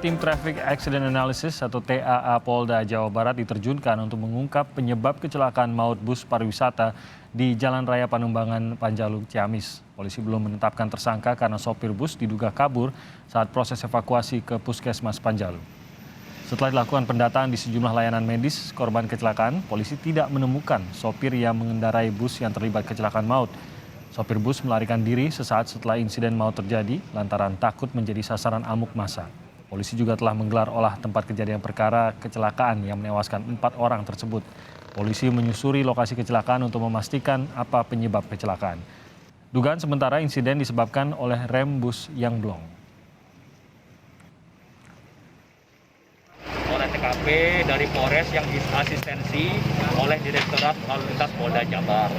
Tim Traffic Accident Analysis atau TAA Polda Jawa Barat diterjunkan untuk mengungkap penyebab kecelakaan maut bus pariwisata di Jalan Raya Panumbangan Panjalu, Ciamis. Polisi belum menetapkan tersangka karena sopir bus diduga kabur saat proses evakuasi ke Puskesmas Panjalu. Setelah dilakukan pendataan di sejumlah layanan medis korban kecelakaan, polisi tidak menemukan sopir yang mengendarai bus yang terlibat kecelakaan maut. Sopir bus melarikan diri sesaat setelah insiden maut terjadi lantaran takut menjadi sasaran amuk massa. Polisi juga telah menggelar olah tempat kejadian perkara kecelakaan yang menewaskan 4 orang tersebut. Polisi menyusuri lokasi kecelakaan untuk memastikan apa penyebab kecelakaan. Dugaan sementara insiden disebabkan oleh rem bus yang blong. Oleh TKP dari Polres yang diasistensi oleh Direktorat Lalu Lintas Polda Jabar.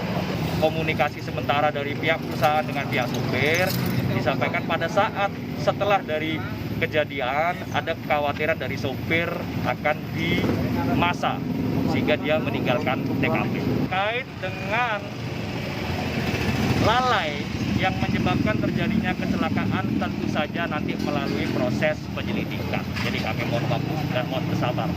Komunikasi sementara dari pihak perusahaan dengan pihak supir disampaikan pada saat setelah dari kejadian ada kekhawatiran dari sopir akan dimasa sehingga dia meninggalkan TKP. Terkait dengan lalai yang menyebabkan terjadinya kecelakaan tentu saja nanti melalui proses penyelidikan. Jadi kami mohon waktu dan mohon bersabar.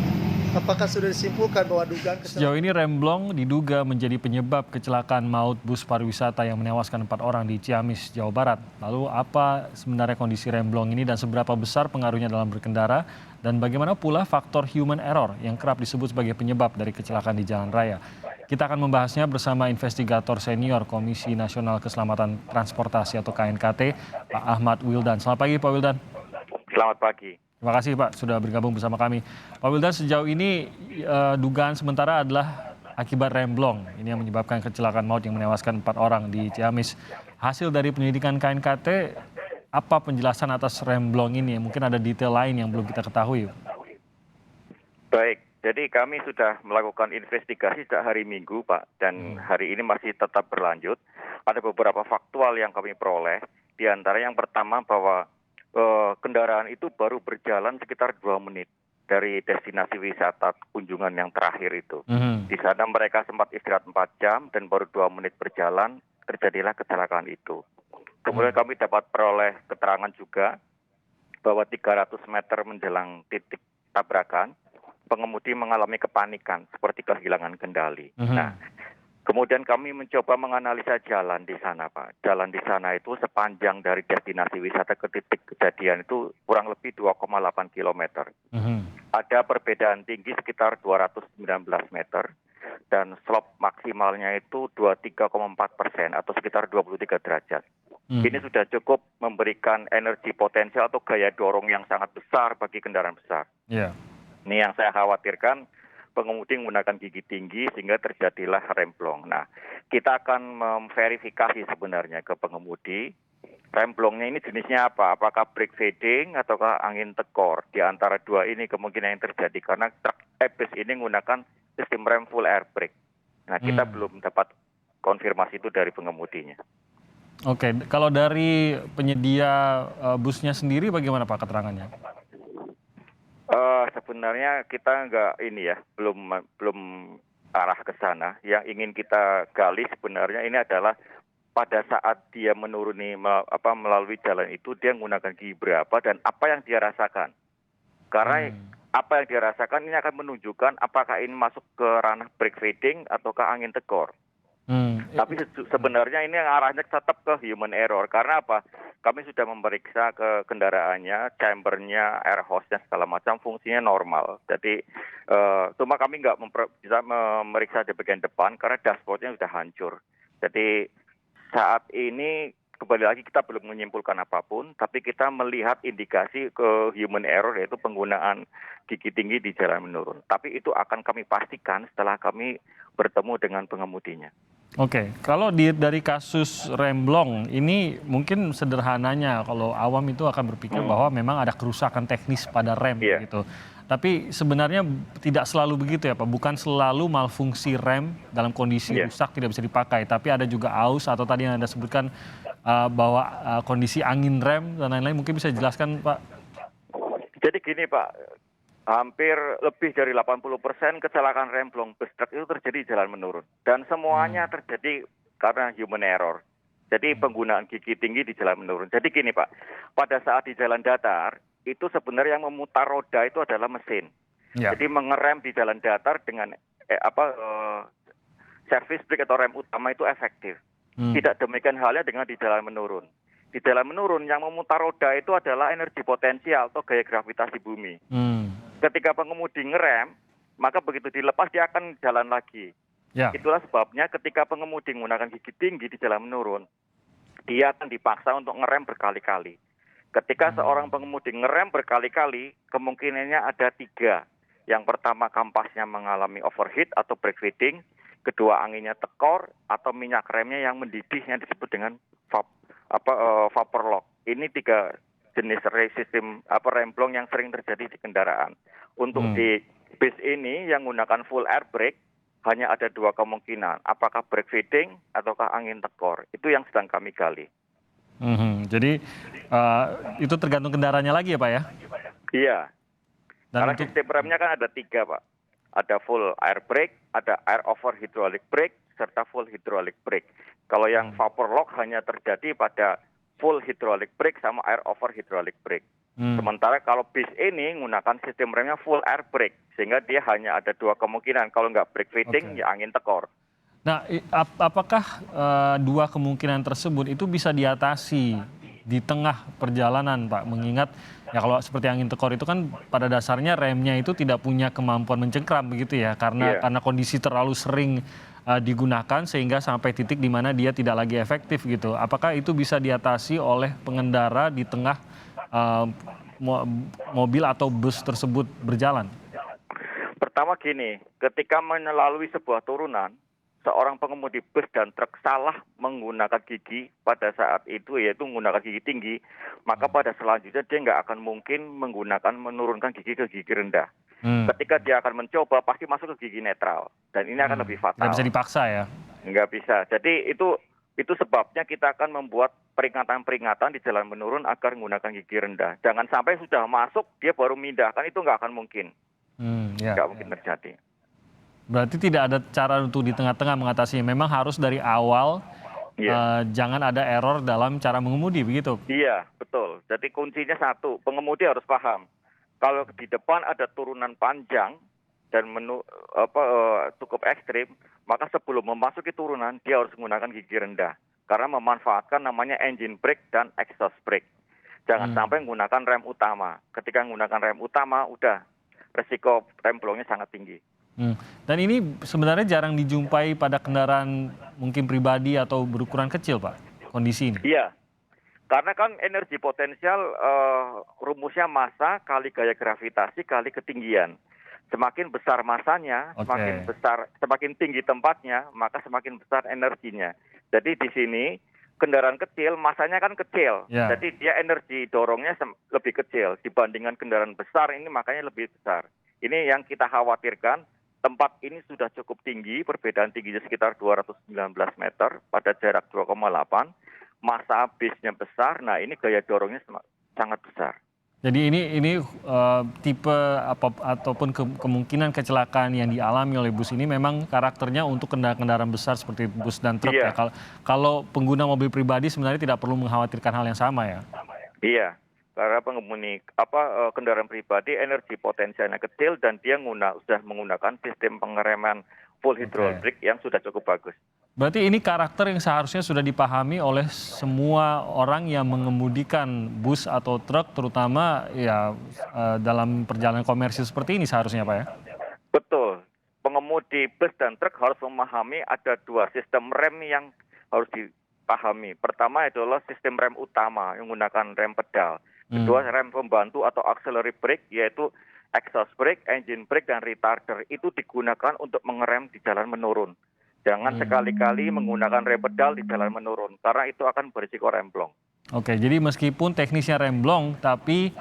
Apakah sudah disimpulkan bahwa dugaan kecelakaan? Sejauh ini rem blong diduga menjadi penyebab kecelakaan maut bus pariwisata yang menewaskan 4 orang di Ciamis, Jawa Barat. Lalu apa sebenarnya kondisi rem blong ini dan seberapa besar pengaruhnya dalam berkendara? Dan bagaimana pula faktor human error yang kerap disebut sebagai penyebab dari kecelakaan di jalan raya? Kita akan membahasnya bersama investigator senior Komisi Nasional Keselamatan Transportasi atau KNKT, Pak Ahmad Wildan. Selamat pagi Pak Wildan. Selamat pagi. Terima kasih Pak sudah bergabung bersama kami. Pak Wildan, sejauh ini dugaan sementara adalah akibat rem blong. Ini yang menyebabkan kecelakaan maut yang menewaskan 4 orang di Ciamis. Hasil dari penyelidikan KNKT, apa penjelasan atas rem blong ini? Mungkin ada detail lain yang belum kita ketahui. Baik, jadi kami sudah melakukan investigasi sejak hari Minggu Pak, dan hari ini masih tetap berlanjut. Ada beberapa faktual yang kami peroleh, di antara yang pertama bahwa kendaraan itu baru berjalan sekitar 2 menit dari destinasi wisata kunjungan yang terakhir itu. Di sana mereka sempat istirahat 4 jam dan baru 2 menit berjalan terjadilah kecelakaan itu. Kemudian kami dapat peroleh keterangan juga bahwa 300 meter menjelang titik tabrakan, pengemudi mengalami kepanikan seperti kehilangan kendali. Nah, kemudian kami mencoba menganalisa jalan di sana, Pak. Jalan di sana itu sepanjang dari destinasi wisata ke titik kejadian itu kurang lebih 2,8 kilometer. Ada perbedaan tinggi sekitar 219 meter dan slope maksimalnya itu 23,4% atau sekitar 23 derajat. Ini sudah cukup memberikan energi potensial atau gaya dorong yang sangat besar bagi kendaraan besar. Ini yang saya khawatirkan, pengemudi menggunakan gigi tinggi sehingga terjadilah rem blong. Nah, kita akan memverifikasi sebenarnya ke pengemudi, rem blongnya ini jenisnya apa? Apakah brake fading ataukah angin tekor? Di antara dua ini kemungkinan yang terjadi karena truk bus ini menggunakan sistem rem full air brake. Nah, kita belum dapat konfirmasi itu dari pengemudinya. Oke, kalau dari penyedia busnya sendiri bagaimana Pak keterangannya? Sebenarnya kita belum arah ke sana. Yang ingin kita gali sebenarnya ini adalah pada saat dia menuruni melalui jalan itu dia menggunakan gigi berapa dan apa yang dia rasakan. Karena apa yang dia rasakan ini akan menunjukkan apakah ini masuk ke ranah brake fading ataukah angin tekor. Tapi sebenarnya ini arahnya tetap ke human error. Karena apa? Kami sudah memeriksa ke kendaraannya, chambernya, air hose-nya segala macam fungsinya normal. Jadi cuma kami nggak bisa memeriksa di bagian depan karena dashboardnya sudah hancur. Jadi saat ini kembali lagi kita belum menyimpulkan apapun, tapi kita melihat indikasi ke human error yaitu penggunaan gigi tinggi di jalan menurun. Tapi itu akan kami pastikan setelah kami bertemu dengan pengemudinya. Oke, kalau dari kasus rem blong ini mungkin sederhananya kalau awam itu akan berpikir bahwa memang ada kerusakan teknis pada rem gitu. Tapi sebenarnya tidak selalu begitu ya Pak, bukan selalu malfungsi rem dalam kondisi rusak tidak bisa dipakai, tapi ada juga aus atau tadi yang Anda sebutkan bahwa kondisi angin rem dan lain-lain, mungkin bisa dijelaskan Pak? Jadi gini Pak, hampir lebih dari 80% kecelakaan rem blong bus truk itu terjadi di jalan menurun. Dan semuanya terjadi karena human error. Jadi penggunaan gigi tinggi di jalan menurun. Jadi gini Pak, pada saat di jalan datar, itu sebenarnya yang memutar roda itu adalah mesin. Ya. Jadi mengerem di jalan datar dengan service brake atau rem utama itu efektif. Tidak demikian halnya dengan di jalan menurun. Di jalan menurun yang memutar roda itu adalah energi potensial atau gaya gravitasi bumi. Ketika pengemudi ngerem, maka begitu dilepas dia akan jalan lagi. Ya. Itulah sebabnya ketika pengemudi menggunakan gigi tinggi di jalan menurun, dia akan dipaksa untuk ngerem berkali-kali. Ketika seorang pengemudi ngerem berkali-kali, kemungkinannya ada 3. Yang pertama, kampasnya mengalami overheat atau brake feeding. Kedua, anginnya tekor atau minyak remnya yang mendidih yang disebut dengan vapor lock. Ini 3 jenis sistem remblong yang sering terjadi di kendaraan. Untuk di bis ini yang menggunakan full air brake hanya ada 2 kemungkinan. Apakah brake feeding ataukah angin tekor. Itu yang sedang kami gali. Jadi itu tergantung kendaraannya lagi ya Pak ya? Iya. Dan Karena sistem remnya kan ada 3 Pak. Ada full air brake, ada air over hydraulic brake, serta full hydraulic brake. Kalau yang vapor lock hanya terjadi pada full hydraulic brake sama air over hydraulic brake. Sementara kalau bis ini menggunakan sistem remnya full air brake, sehingga dia hanya ada 2 kemungkinan. Kalau nggak brake feeding, ya angin tekor. Nah, apakah 2 kemungkinan tersebut itu bisa diatasi di tengah perjalanan Pak? Mengingat ya kalau seperti angin tekor itu kan pada dasarnya remnya itu tidak punya kemampuan mencengkram begitu ya, karena kondisi terlalu sering digunakan sehingga sampai titik di mana dia tidak lagi efektif gitu. Apakah itu bisa diatasi oleh pengendara di tengah mobil atau bus tersebut berjalan? Pertama gini, ketika melalui sebuah turunan, seorang pengemudi bus dan truk salah menggunakan gigi pada saat itu, yaitu menggunakan gigi tinggi, maka pada selanjutnya dia nggak akan mungkin menurunkan gigi ke gigi rendah. Ketika dia akan mencoba, pasti masuk ke gigi netral. Dan ini akan lebih fatal. Nggak bisa dipaksa ya? Nggak bisa. Jadi itu sebabnya kita akan membuat peringatan-peringatan di jalan menurun agar menggunakan gigi rendah. Jangan sampai sudah masuk, dia baru mindahkan, itu nggak akan mungkin. Nggak mungkin terjadi. Berarti tidak ada cara untuk di tengah-tengah mengatasinya. Memang harus dari awal jangan ada error dalam cara mengemudi, begitu? Iya, betul. Jadi kuncinya satu, pengemudi harus paham. Kalau di depan ada turunan panjang dan cukup ekstrim, maka sebelum memasuki turunan dia harus menggunakan gigi rendah. Karena memanfaatkan namanya engine brake dan exhaust brake. Jangan sampai menggunakan rem utama. Ketika menggunakan rem utama, udah resiko remblongnya sangat tinggi. Dan ini sebenarnya jarang dijumpai pada kendaraan mungkin pribadi atau berukuran kecil, Pak, kondisi ini. Iya, karena kan energi potensial rumusnya massa kali gaya gravitasi kali ketinggian. Semakin besar massanya, semakin tinggi tempatnya, maka semakin besar energinya. Jadi di sini kendaraan kecil, massanya kan kecil, jadi dia energi dorongnya lebih kecil dibandingkan kendaraan besar ini, makanya lebih besar. Ini yang kita khawatirkan. Tempat ini sudah cukup tinggi, perbedaan tingginya sekitar 219 meter pada jarak 2,8. Massa bisnya besar, nah ini gaya dorongnya sangat besar. Jadi ini tipe ataupun kemungkinan kecelakaan yang dialami oleh bus ini memang karakternya untuk kendaraan besar seperti bus dan truk ya. Kalau pengguna mobil pribadi sebenarnya tidak perlu mengkhawatirkan hal yang sama ya. Iya. Karena pengemudi kendaraan pribadi energi potensialnya kecil dan dia sudah menggunakan sistem pengereman full hydraulic yang sudah cukup bagus. Berarti ini karakter yang seharusnya sudah dipahami oleh semua orang yang mengemudikan bus atau truk, terutama ya dalam perjalanan komersil seperti ini seharusnya Pak ya? Betul. Pengemudi bus dan truk harus memahami ada 2 sistem rem yang harus dipahami. Pertama adalah sistem rem utama yang menggunakan rem pedal. Kedua, rem pembantu atau auxiliary brake, yaitu exhaust brake, engine brake, dan retarder. Itu digunakan untuk mengerem di jalan menurun. Jangan sekali-kali menggunakan rem pedal di jalan menurun, karena itu akan berisiko remblong. Oke, jadi meskipun teknisnya remblong, tapi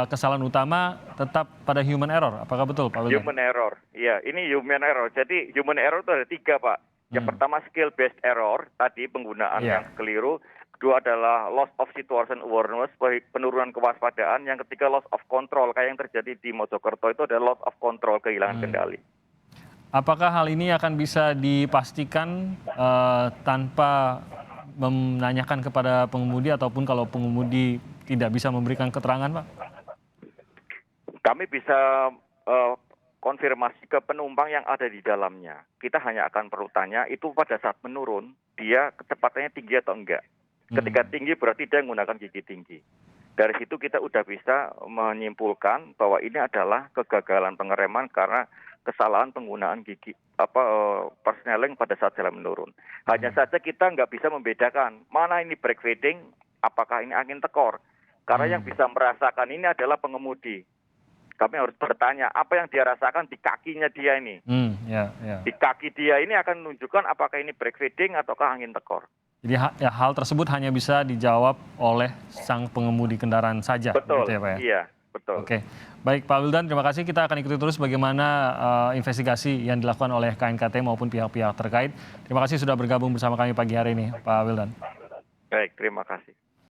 kesalahan utama tetap pada human error. Apakah betul Pak Wildan? Human error, iya. Ini human error. Jadi human error itu ada 3 Pak. Yang pertama skill based error, tadi penggunaan yang keliru. Kedua adalah loss of situation awareness, penurunan kewaspadaan. Yang ketiga loss of control, kayak yang terjadi di Mojokerto itu adalah loss of control, kehilangan kendali. Apakah hal ini akan bisa dipastikan tanpa menanyakan kepada pengemudi ataupun kalau pengemudi tidak bisa memberikan keterangan Pak? Kami bisa konfirmasi ke penumpang yang ada di dalamnya. Kita hanya akan perlu tanya itu pada saat menurun, dia kecepatannya tinggi atau enggak. Ketika tinggi berarti dia menggunakan gigi tinggi. Dari situ kita udah bisa menyimpulkan bahwa ini adalah kegagalan pengereman karena kesalahan penggunaan gigi persneling pada saat jalan menurun. Hanya saja kita nggak bisa membedakan mana ini brake fading, apakah ini angin tekor. Karena yang bisa merasakan ini adalah pengemudi. Kami harus bertanya apa yang dia rasakan di kakinya dia ini. Di kaki dia ini akan menunjukkan apakah ini brake fading ataukah angin tekor. Jadi hal tersebut hanya bisa dijawab oleh sang pengemudi kendaraan saja. Betul, gitu ya, Pak, ya? Iya, betul. Oke, baik Pak Wildan, terima kasih. Kita akan ikuti terus bagaimana investigasi yang dilakukan oleh KNKT maupun pihak-pihak terkait. Terima kasih sudah bergabung bersama kami pagi hari ini, Pak Wildan. Baik, terima kasih.